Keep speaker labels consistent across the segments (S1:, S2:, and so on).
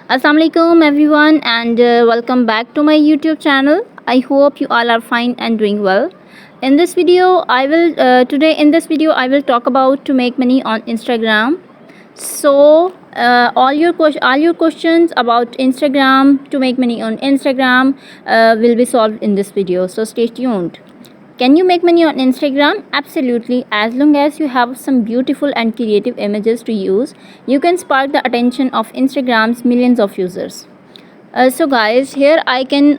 S1: Assalamu alaikum everyone, and welcome back to my YouTube channel. I hope you all are fine and doing well. In this video I will talk about to make money on Instagram. So all your questions about Instagram, to make money on Instagram, will be solved in this video, so stay tuned. Can you make money on Instagram? Absolutely, as long as you have some beautiful and creative images to use, you can spark the attention of Instagram's millions of users. So guys, here I can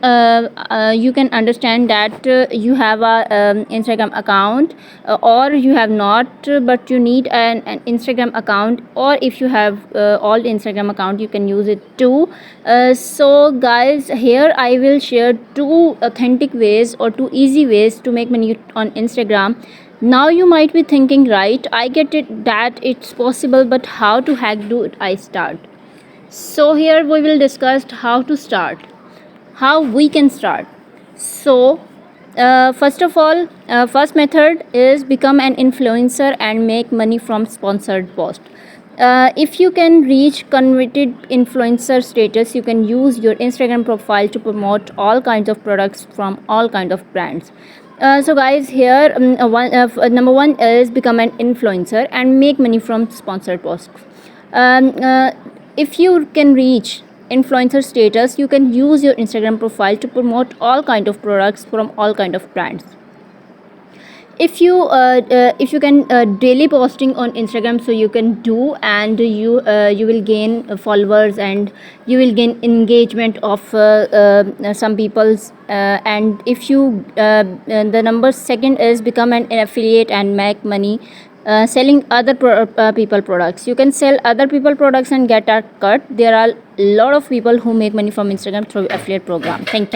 S1: you can understand that you have a Instagram account, or you have not, but you need an Instagram account, or if you have all Instagram account, you can use it too. So guys, here I will share two authentic ways or two easy ways to make money on Instagram. Now you might be thinking, right, I get it that it's possible, but how to hack do it I start? So here we will discuss how to start, how we can start. So first of all, first method is become an influencer and make money from sponsored post. If you can reach converted influencer status, you can use your Instagram profile to promote all kinds of products from all kinds of brands. So guys, here number one is become an influencer and make money from sponsored posts. If you can reach influencer status, you can use your Instagram profile to promote all kind of products from all kind of brands. If you can daily posting on Instagram, so you can do, and you will gain followers, and you will gain engagement of some people's, and if you the number second is become an affiliate and make money selling other people products. You can sell other people products and get a cut. There are a lot of people who make money from Instagram through affiliate program. Thank you.